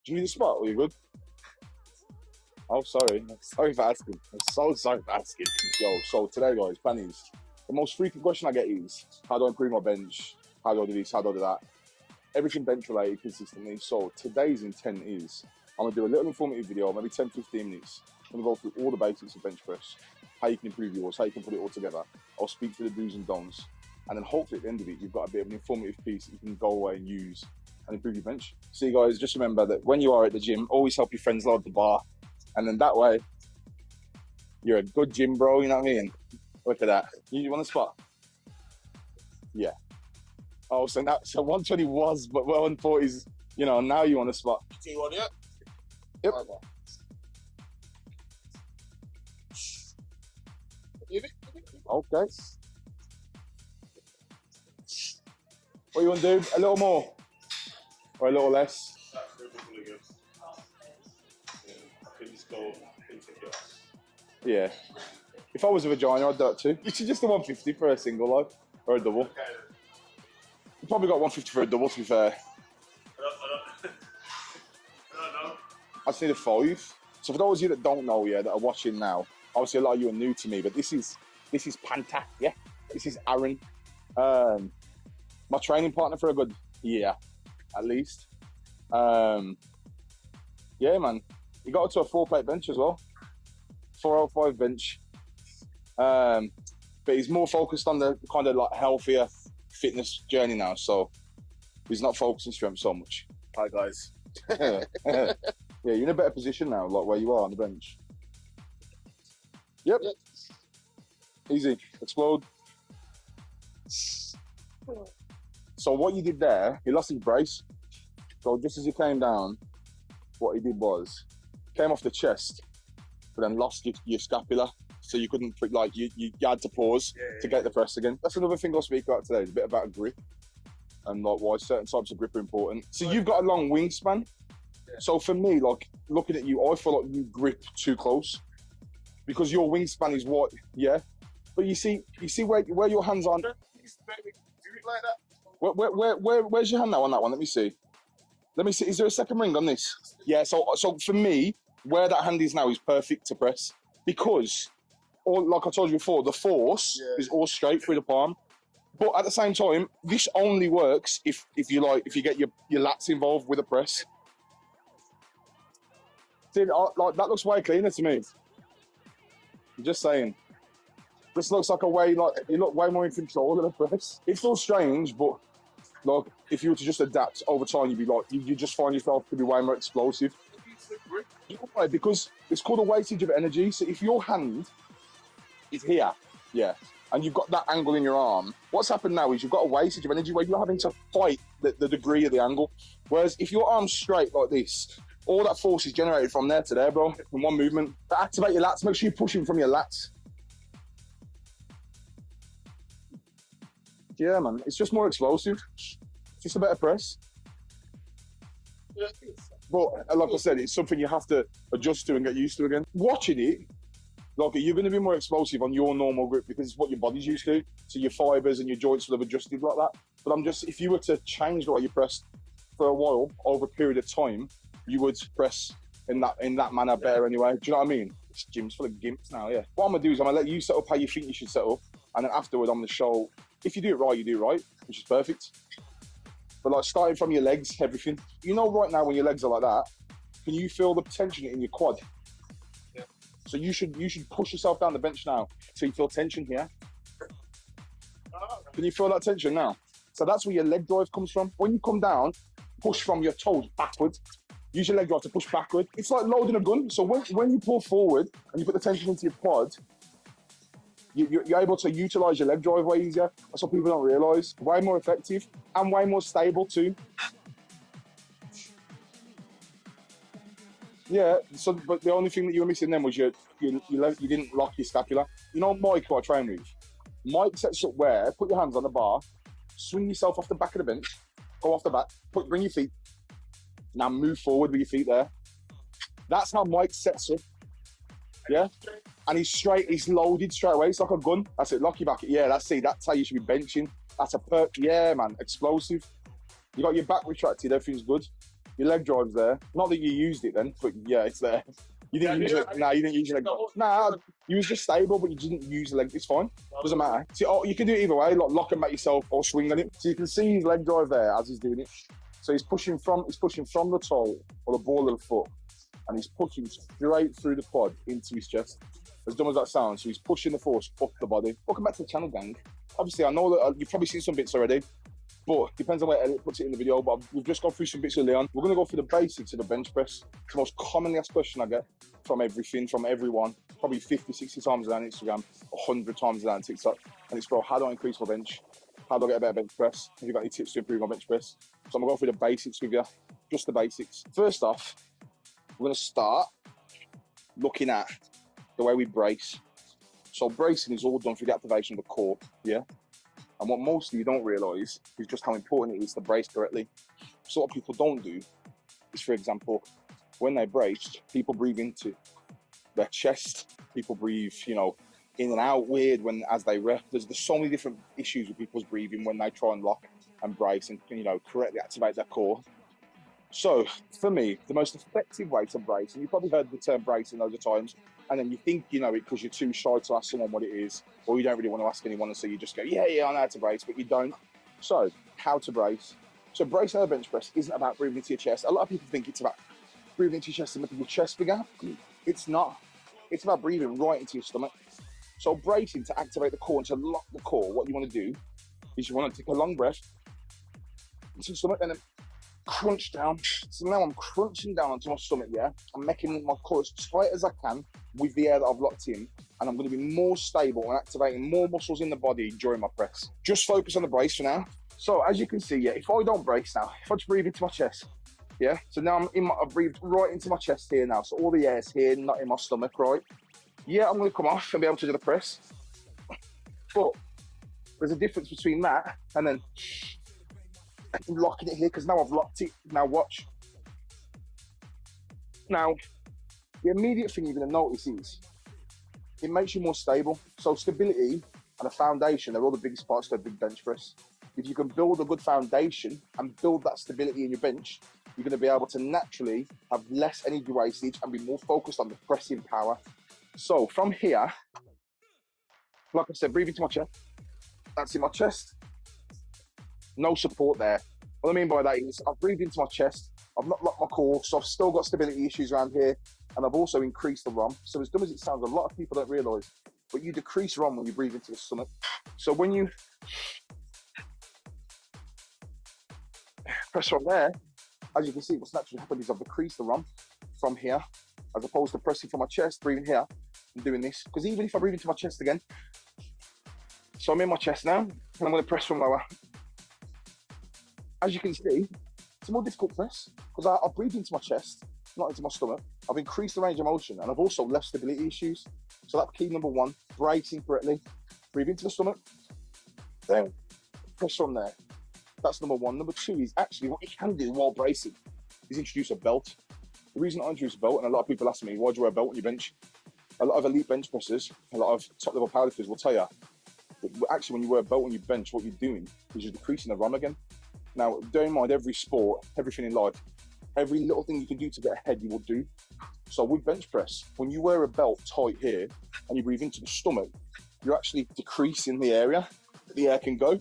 Do you need a spot? Are you good? Oh, sorry. Sorry for asking. I'm so sorry for asking. Yo, so today, guys, plan is the most frequent question I get is how do I improve my bench? How do I do this? How do I do that? Everything bench related consistently. So today's intent is I'm gonna do a little informative video, maybe 10, 15 minutes. I'm gonna go through all the basics of bench press, how you can improve yours, how you can put it all together. I'll speak to the do's and don'ts. And then hopefully at the end of it, you've got a bit of an informative piece that you can go away and use and improve your bench. So you guys, just remember that when you are at the gym, always help your friends load the bar. And then that way, you're a good gym bro, you know what I mean? Look at that. You want a spot? Yeah. Oh, so 120 was, but 140 is, you know, now you want a spot. 2-1, yeah? Yep. Okay. What you want to do? A little more? Or a little less? Yeah. If I was a vagina, I'd do that too. You should just do 150 for a single, like, or a double. You probably got 150 for a double, to be fair. I don't know. I just need a 5. So for those of you that don't know, yeah, that are watching now, obviously a lot of you are new to me, but this is Panta, yeah? This is Aaron. My training partner for a good year, at least. Yeah, man. You got to a 4-plate bench as well. 405 bench. But he's more focused on the kind of like healthier fitness journey now, so he's not focusing strength so much. Hi guys. Yeah, you're in a better position now, like where you are on the bench. Yep. Easy. Explode. So what you did there, he lost his brace. So just as he came down, what he did was came off the chest, but then lost your scapula. So you couldn't, like, you had to pause to get the press again. That's another thing I'll speak about today, is a bit about grip and like why certain types of grip are important. So you've got a long wingspan. So for me, like, looking at you, I feel like you grip too close because your wingspan is what, yeah. But you see where your hands are. Do it like that. Where's your hand now on that one? Let me see. Is there a second ring on this? Yeah, so for me, where that hand is now is perfect to press because, or like I told you before, the force is all straight through the palm. But at the same time, this only works if you get your lats involved with the press. See, like that looks way cleaner to me. I'm just saying. This looks like you look way more in control of the press. It feels strange, but like if you were to just adapt over time, you'd be like, you just find yourself to be way more explosive. Because it's called a weightage of energy. So if your hand is here, yeah, and you've got that angle in your arm, what's happened now is you've got a wastage of energy where you're having to fight the degree of the angle. Whereas if your arm's straight like this, all that force is generated from there to there, bro, in one movement. To activate your lats, make sure you're pushing from your lats. Yeah, man, it's just more explosive. Just a better press. But like I said, it's something you have to adjust to and get used to again. Watching it, like, you're going to be more explosive on your normal grip because it's what your body's used to. So your fibers and your joints will have adjusted like that. But if you were to change the way you press for a while over a period of time, you would press in that manner better anyway. Do you know what I mean? This gym's full of gimps now, yeah. What I'm going to do is I'm going to let you set up how you think you should set up. And then afterward, I'm going to show, if you do it right, you do it right, which is perfect. But like starting from your legs, everything. You know right now when your legs are like that, can you feel the tension in your quad? Yeah. So you should push yourself down the bench now so you feel tension here. Can you feel that tension now? So that's where your leg drive comes from. When you come down, push from your toes backwards. Use your leg drive to push backward. It's like loading a gun. So when you pull forward and you put the tension into your quad, you're able to utilize your leg drive way easier. That's what people don't realize. Way more effective and way more stable too. Yeah, so but the only thing that you were missing then was you didn't lock your scapula. You know Mike, who I train with? Mike sets up where, put your hands on the bar, swing yourself off the back of the bench, go off the back, bring your feet, now move forward with your feet there. That's how Mike sets up. Yeah? And he's loaded straight away. It's like a gun. That's it, lock your back. Yeah, that's how you should be benching. That's yeah, man, explosive. You got your back retracted, everything's good. Your leg drive's there. Not that you used it then, but yeah, it's there. You didn't use it. No, you didn't use your leg drive. Nah, you was just stable, but you didn't use the leg. It's fine. Doesn't matter. See, you can do it either way. Like lock and back yourself or swing on it. So you can see his leg drive there as he's doing it. So he's pushing from the toe or the ball of the foot, and he's pushing straight through the quad into his chest. As dumb as that sounds, so he's pushing the force up the body. Welcome back to the channel, gang. Obviously, I know that you've probably seen some bits already, but depends on where Elliot puts it in the video. But we've just gone through some bits with Leon. We're going to go through the basics of the bench press. It's the most commonly asked question I get from everyone, probably 50, 60 times on Instagram, 100 times on TikTok. And it's, bro, how do I increase my bench? How do I get a better bench press? Have you got any tips to improve my bench press? So I'm going to go through the basics with you, just the basics. First off, we're going to start looking at the way we brace. So bracing is all done through the activation of the core, yeah? And what most of you don't realise is just how important it is to brace correctly. So what people don't do is, for example, when they brace, people breathe into their chest, people breathe, you know, in and out weird as they rep. There's so many different issues with people's breathing when they try and lock and brace and, you know, correctly activate their core. So for me, the most effective way to brace, and you've probably heard the term bracing loads of times, and then you think you know it because you're too shy to ask someone what it is, or you don't really want to ask anyone, and so you just go, yeah, I know how to brace, but you don't. So how to brace? So bracing on a bench press isn't about breathing into your chest. A lot of people think it's about breathing into your chest and making your chest bigger. It's not. It's about breathing right into your stomach. So bracing to activate the core and to lock the core, what you want to do is you want to take a long breath into your stomach and then crunch down. So now I'm crunching down onto my stomach, yeah? I'm making my core as tight as I can with the air that I've locked in, and I'm going to be more stable and activating more muscles in the body during my press. Just focus on the brace for now. So as you can see, yeah, if I don't brace now, if I just breathe into my chest, yeah? So now I've breathed right into my chest here now, so all the air's here, not in my stomach, right? Yeah, I'm going to come off and be able to do the press. But there's a difference between that and then locking it here, because now I've locked it. Now watch. Now, the immediate thing you're going to notice is it makes you more stable. So stability and a foundation are all the biggest parts to a big bench press. If you can build a good foundation and build that stability in your bench, you're going to be able to naturally have less energy wastage and be more focused on the pressing power. So from here, like I said, breathe into my chest. That's in my chest. No support there. What I mean by that is I've breathed into my chest, I've not locked my core, so I've still got stability issues around here, and I've also increased the ROM. So as dumb as it sounds, a lot of people don't realise, but you decrease ROM when you breathe into the stomach. So when you press from there, as you can see, what's naturally happened is I've decreased the ROM from here, as opposed to pressing from my chest, breathing here, and doing this. Because even if I breathe into my chest again, so I'm in my chest now, and I'm going to press from lower. As you can see, it's a more difficult press because I've breathed into my chest, not into my stomach. I've increased the range of motion, and I've also left stability issues. So that's key number one, bracing correctly. Breathe into the stomach, then press from there. That's number one. Number two is actually what you can do while bracing is introduce a belt. The reason I introduce a belt, and a lot of people ask me, why do you wear a belt on your bench? A lot of elite bench pressers, a lot of top level powerlifters will tell you that actually when you wear a belt on your bench, what you're doing is you're decreasing the ROM again. Now, bear in mind, every sport, everything in life, every little thing you can do to get ahead, you will do. So with bench press, when you wear a belt tight here and you breathe into the stomach, you're actually decreasing the area that the air can go.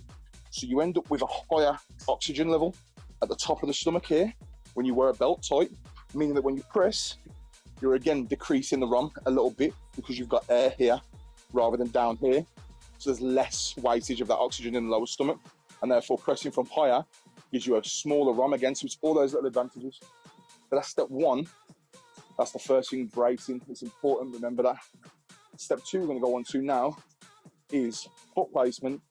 So you end up with a higher oxygen level at the top of the stomach here when you wear a belt tight, meaning that when you press, you're again decreasing the ROM a little bit because you've got air here rather than down here. So there's less weightage of that oxygen in the lower stomach, and therefore pressing from higher gives you a smaller ROM again. So it's all those little advantages. But that's step one. That's the first thing, bracing. It's important, remember that. Step two we're going to go on to now is foot placement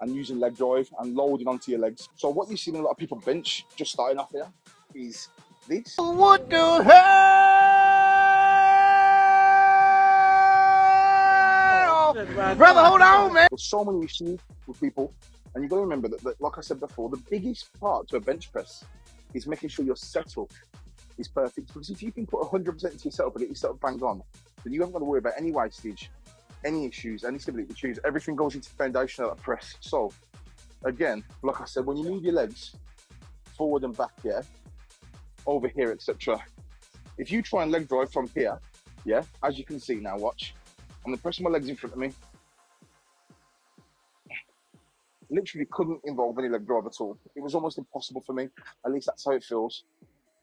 and using leg drive and loading onto your legs. So what you see in a lot of people bench, just starting off here, is this. What the hell? Brother, hold on, man. There's so many issues with people, and you've got to remember that, like I said before, the biggest part to a bench press is making sure your setup is perfect. Because if you can put 100% into your setup and get your setup banged on, then you haven't got to worry about any wastage, any issues, any stability issues. Everything goes into the foundation of that press. So again, like I said, when you move your legs forward and back here, over here, etc. If you try and leg drive from here, yeah, as you can see now, watch. I'm gonna press my legs in front of me. Literally couldn't involve any leg drive at all. It was almost impossible for me. At least that's how it feels.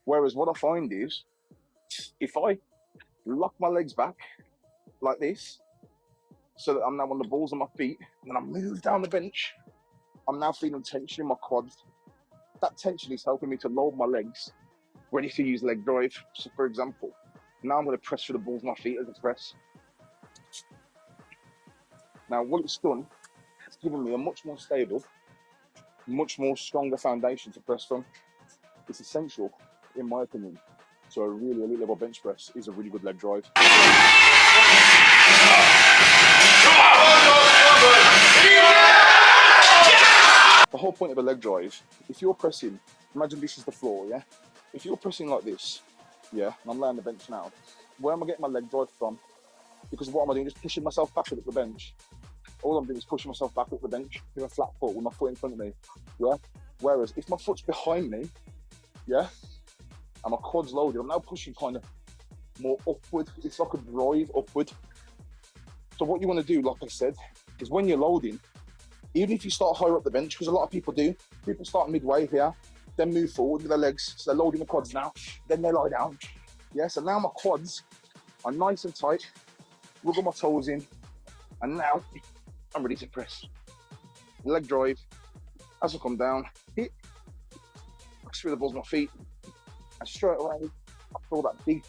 Whereas what I find is, if I lock my legs back like this, so that I'm now on the balls of my feet, and then I move down the bench, I'm now feeling tension in my quads. That tension is helping me to load my legs, ready to use leg drive. So for example, now I'm going to press through the balls of my feet as a press. Now what it's done, it's given me a much more stable, much more stronger foundation to press from. It's essential, in my opinion. So a really elite level bench press is a really good leg drive. The whole point of a leg drive, if you're pressing, imagine this is the floor, yeah? If you're pressing like this, yeah, and I'm laying on the bench now, where am I getting my leg drive from? Because what am I doing? Just pushing myself back up the bench. All I'm doing is pushing myself back up the bench with a flat foot, with my foot in front of me, yeah? Whereas if my foot's behind me, yeah, and my quad's loaded, I'm now pushing kind of more upward. It's like a drive upward. So what you want to do, like I said, is when you're loading, even if you start higher up the bench, because a lot of people do, people start midway here, then move forward with their legs, so they're loading the quads now, then they lie down. Yeah, so now my quads are nice and tight, wiggle my toes in, and now I'm ready to press. Leg drive, as I come down, hit, press through the balls of my feet, and straight away, I feel that big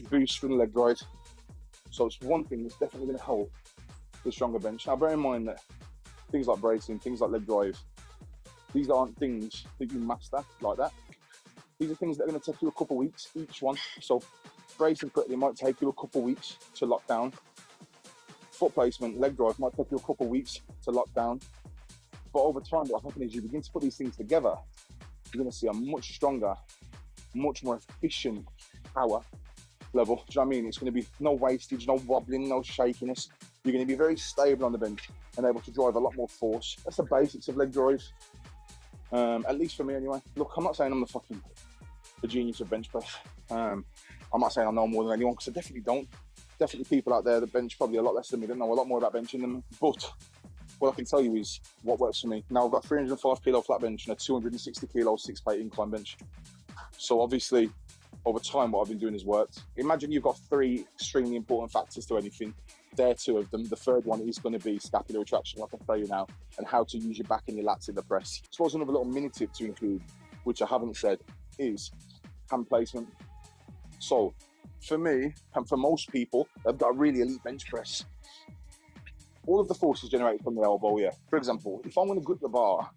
boost from the leg drive. So it's one thing that's definitely going to help the stronger bench. Now bear in mind that things like bracing, things like leg drive, these aren't things that you master like that. These are things that are going to take you a couple of weeks, each one. So bracing quickly might take you a couple of weeks to lock down. Foot placement, leg drive might take you a couple of weeks to lock down. But over time, what happens is you begin to put these things together, you're going to see a much stronger, much more efficient power level. Do you know what I mean? It's going to be no wastage, no wobbling, no shakiness. You're going to be very stable on the bench and able to drive a lot more force. That's the basics of leg drive, at least for me anyway. Look, I'm not saying I'm the genius of bench press. I'm not saying I know more than anyone, because I definitely don't. Definitely people out there that bench probably a lot less than me, don't know a lot more about benching than me. But what I can tell you is what works for me. Now I've got 305 kilo flat bench and a 260 kilo 6-plate incline bench. So obviously, over time, what I've been doing has worked. Imagine you've got 3 extremely important factors to anything. There are 2 of them. The third one is going to be scapular retraction, like I tell you now, and how to use your back and your lats in the press. I suppose another little mini tip to include, which I haven't said, is hand placement. So for me, and for most people, they've got a really elite bench press. All of the force is generated from the elbow, yeah. For example, if I'm going to grip the bar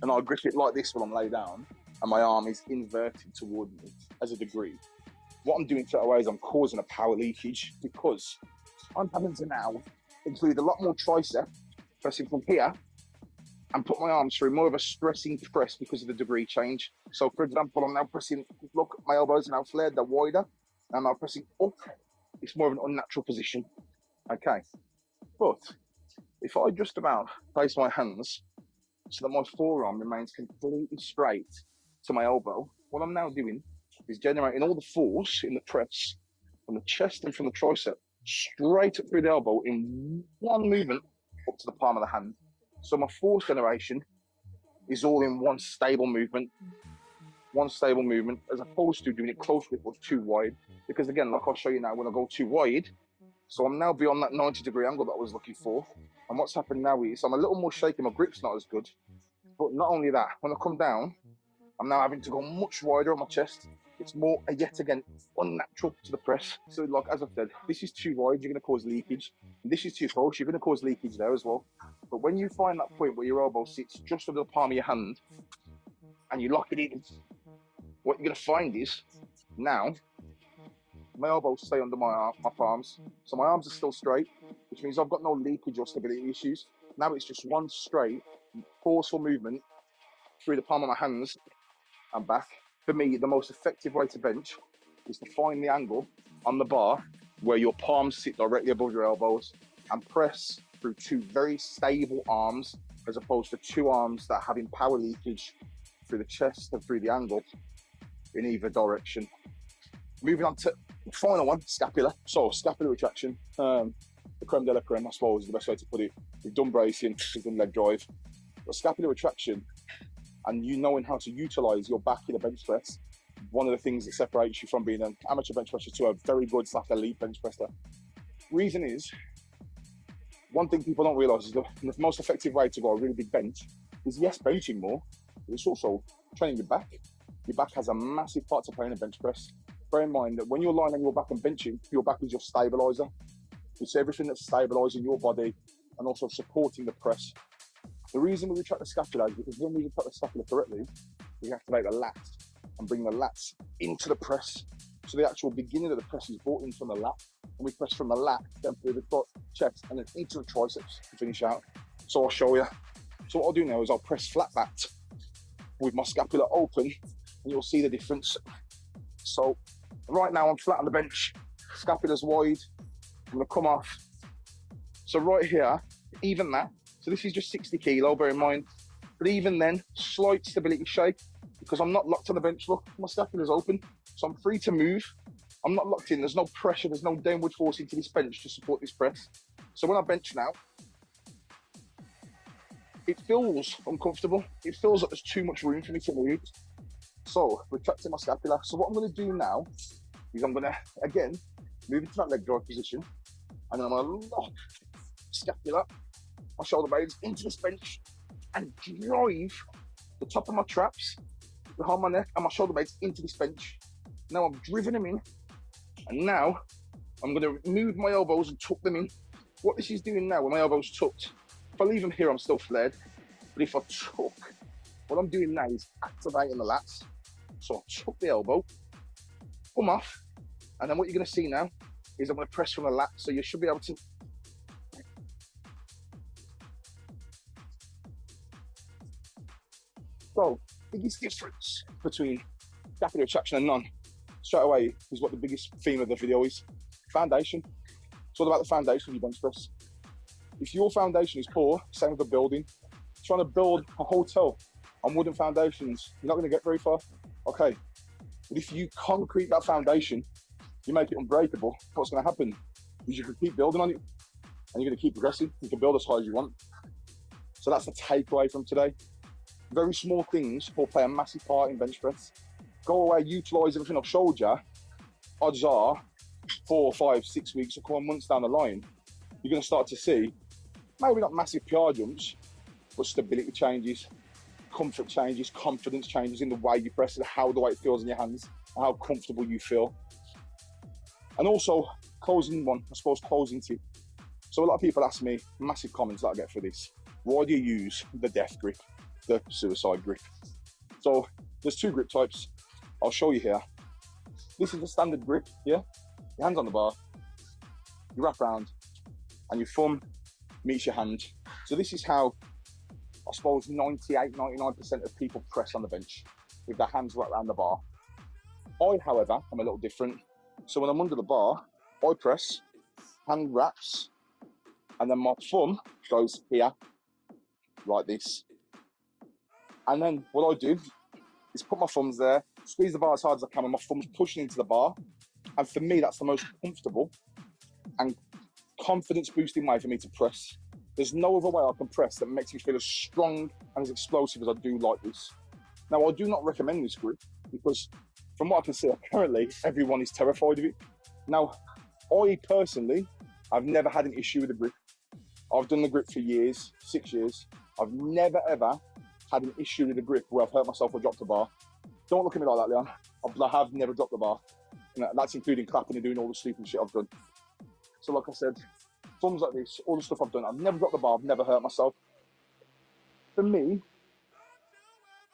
and I grip it like this while I'm laid down, and my arm is inverted toward me as a degree, what I'm doing straight away is I'm causing a power leakage, because I'm having to now include a lot more tricep pressing from here and put my arms through more of a stressing press because of the degree change. So for example, I'm now pressing, look, my elbows are now flared, they're wider. I'm now pressing up. It's more of an unnatural position. Okay. But if I just about place my hands so that my forearm remains completely straight to my elbow, what I'm now doing is generating all the force in the press from the chest and from the tricep straight up through the elbow in one movement up to the palm of the hand. So my force generation is all in one stable movement, as opposed to doing it close grip or too wide. Because again, like I'll show you now, when I go too wide, so I'm now beyond that 90-degree angle that I was looking for. And what's happened now is I'm a little more shaky, my grip's not as good. But not only that, when I come down, I'm now having to go much wider on my chest. It's more, yet again, unnatural to the press. So like, as I said, this is too wide, you're going to cause leakage. And this is too close, you're going to cause leakage there as well. But when you find that point where your elbow sits just under the palm of your hand and you lock it in, what you're going to find is, now, my elbows stay under my palms. So my arms are still straight, which means I've got no leakage or stability issues. Now it's just one straight, forceful movement through the palm of my hands and back. For me, the most effective way to bench is to find the angle on the bar where your palms sit directly above your elbows and press through 2 very stable arms, as opposed to 2 arms that are having power leakage through the chest and through the angle. in either direction. Moving on to the final one, scapula. So scapular retraction, the creme de la creme, I suppose is the best way to put it. We've done bracing, we've done leg drive. But scapular retraction, and you knowing how to utilize your back in a bench press, one of the things that separates you from being an amateur bench presser to a very good / elite bench presser. Reason is, one thing people don't realize is the most effective way to go a really big bench is, yes, benching more, but it's also training your back. Your back has a massive part to play in a bench press. Bear in mind that when you're lying on your back and benching, your back is your stabilizer. It's everything that's stabilizing your body and also supporting the press. The reason we retract the scapula is because when we retract the scapula correctly, we activate the lats and bring the lats into the press. So the actual beginning of the press is brought in from the lat, and we press from the lat, then through the chest, and then into the triceps to finish out. So I'll show you. So what I'll do now is I'll press flat backed with my scapula open, and you'll see the difference. So right now I'm flat on the bench, scapula's wide, I'm gonna come off. So right here, even that, so this is just 60 kilo, bear in mind, but even then, slight stability shake, because I'm not locked on the bench. Look, my scapula's open, so I'm free to move. I'm not locked in, there's no pressure, there's no downward force into this bench to support this press. So when I bench now, it feels uncomfortable. It feels like there's too much room for me to move. So, retracting my scapula. So what I'm gonna do now is I'm gonna, again, move into that leg drive position, and then I'm gonna lock scapula, my shoulder blades into this bench, and drive the top of my traps behind my neck and my shoulder blades into this bench. Now I've driven them in, and now I'm gonna move my elbows and tuck them in. What this is doing now, with my elbows tucked, if I leave them here, I'm still flared, but if I tuck, what I'm doing now is activating the lats. So I'll tuck the elbow, come off, and then what you're gonna see now is I'm gonna press from the lat, so you should be able to. So, biggest difference between scapular retraction and none, straight away, is what the biggest theme of the video is. Foundation. It's all about the foundation of your bench press. If your foundation is poor, same with the building. Trying to build a hotel on wooden foundations, you're not gonna get very far. Okay, but if you concrete that foundation, you make it unbreakable, what's gonna happen is you can keep building on it, and you're gonna keep progressing. You can build as high as you want. So that's the takeaway from today. Very small things will play a massive part in bench press. Go away, utilize everything I've showed you. Odds are 4, 5, 6 weeks or a couple of months down the line, you're gonna start to see, maybe not massive PR jumps, but stability changes, comfort changes, confidence changes in the way you press it, how the weight feels in your hands, and how comfortable you feel. And also, closing tip. So a lot of people ask me, massive comments that I get for this, why do you use the death grip, the suicide grip? So there's 2 grip types. I'll show you here. This is the standard grip, yeah? Your hands on the bar, you wrap around, and your thumb meets your hand. So this is how, I suppose, 98, 99% of people press on the bench, with their hands wrapped around the bar. I, however, am a little different. So when I'm under the bar, I press, hand wraps, and then my thumb goes here, like this. And then what I do is put my thumbs there, squeeze the bar as hard as I can, and my thumb's pushing into the bar. And for me, that's the most comfortable and confidence boosting way for me to press. There's no other way I can press that makes me feel as strong and as explosive as I do like this. Now, I do not recommend this grip because from what I can see, apparently everyone is terrified of it. Now, I personally, I've never had an issue with the grip. I've done the grip for years, 6 years. I've never ever had an issue with the grip where I've hurt myself or dropped a bar. Don't look at me like that, Leon. I have never dropped a bar. And that's including clapping and doing all the stupid shit I've done. So like I said, thumbs like this, all the stuff I've done, I've never dropped the bar, I've never hurt myself. For me,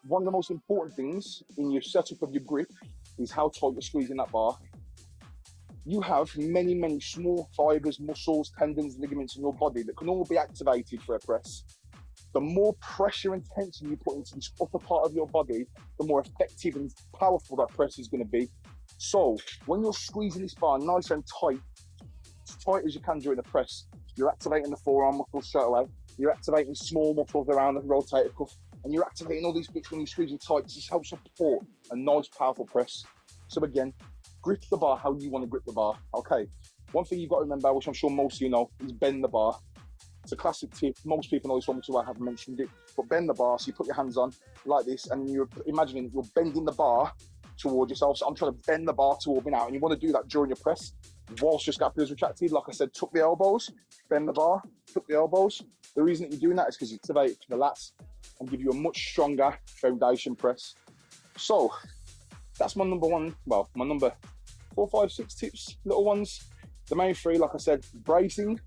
one of the most important things in your setup of your grip is how tight you're squeezing that bar. You have many, many small fibers, muscles, tendons, ligaments in your body that can all be activated for a press. The more pressure and tension you put into this upper part of your body, the more effective and powerful that press is going to be. So when you're squeezing this bar nice and tight, as tight as you can during the press, you're activating the forearm muscles straight away. You're activating small muscles around the rotator cuff. and you're activating all these bits when you're squeezing tight. This helps support a nice, powerful press. So again, grip the bar how you want to grip the bar. Okay. One thing you've got to remember, which I'm sure most of you know, is bend the bar. It's a classic tip. Most people know this one, which is why I haven't mentioned it. But bend the bar, so you put your hands on like this, and you're imagining you're bending the bar towards yourself. So I'm trying to bend the bar toward me now, and you want to do that during your press whilst your scapula is retracted. Like I said, tuck the elbows, bend the bar, tuck the elbows. The reason that you're doing that is because you activate the lats and give you a much stronger foundation press. So that's my number one, well, my number 4, 5, 6 tips, little ones. The main 3, like I said, bracing,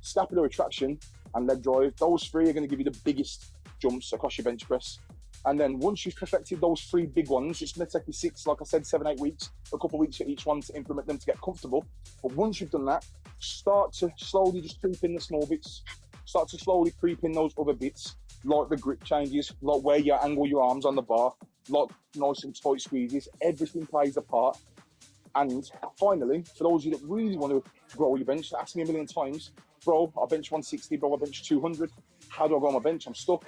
scapular retraction, and leg drive. Those 3 are going to give you the biggest jumps across your bench press. And then once you've perfected those 3 big ones, it's going to take you 6, like I said, 7, 8 weeks, a couple of weeks for each one to implement them to get comfortable. But once you've done that, start to slowly just creep in the small bits. Start to slowly creep in those other bits, like the grip changes, like where you angle your arms on the bar, like nice and tight squeezes. Everything plays a part. And finally, for those of you that really want to grow your bench, ask me a million times, bro, I bench 160, bro, I bench 200. How do I grow my bench? I'm stuck.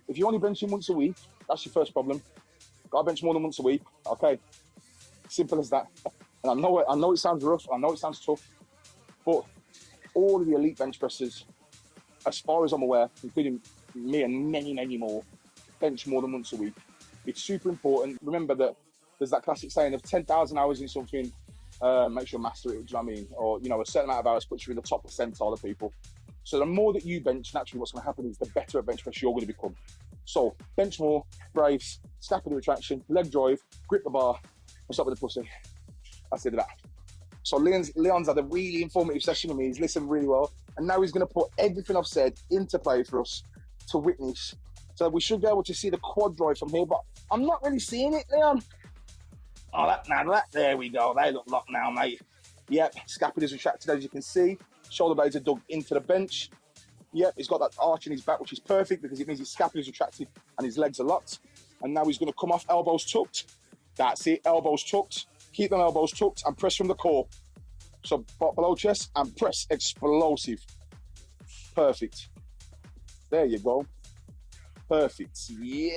If you're only benching once a week, that's your first problem. Got to bench more than once a week. Okay, simple as that. And I know it sounds rough, I know it sounds tough, but all of the elite bench pressers, as far as I'm aware, including me and many, many more, bench more than once a week. It's super important. Remember that there's that classic saying of 10,000 hours in something makes you a master at it, do you know what I mean? Or, you know, a certain amount of hours puts you in the top percentile of people. So the more that you bench, naturally what's going to happen is the better at bench press you're going to become. So bench more, brace, scapular retraction, leg drive, grip the bar, and stop with the pussy. That's it of that. So Leon's had a really informative session with me. He's listened really well. And now he's going to put everything I've said into play for us to witness. So we should be able to see the quad drive from here, but I'm not really seeing it, Leon. Oh, there we go. They look locked now, mate. Yep, scapula's retracted, as you can see. Shoulder blades are dug into the bench. Yep, he's got that arch in his back, which is perfect because it means his scapula's retracted and his legs are locked. And now he's going to come off, elbows tucked. That's it, elbows tucked. Keep them elbows tucked and press from the core. So below chest and press explosive. Perfect. There you go. Perfect. Yeah.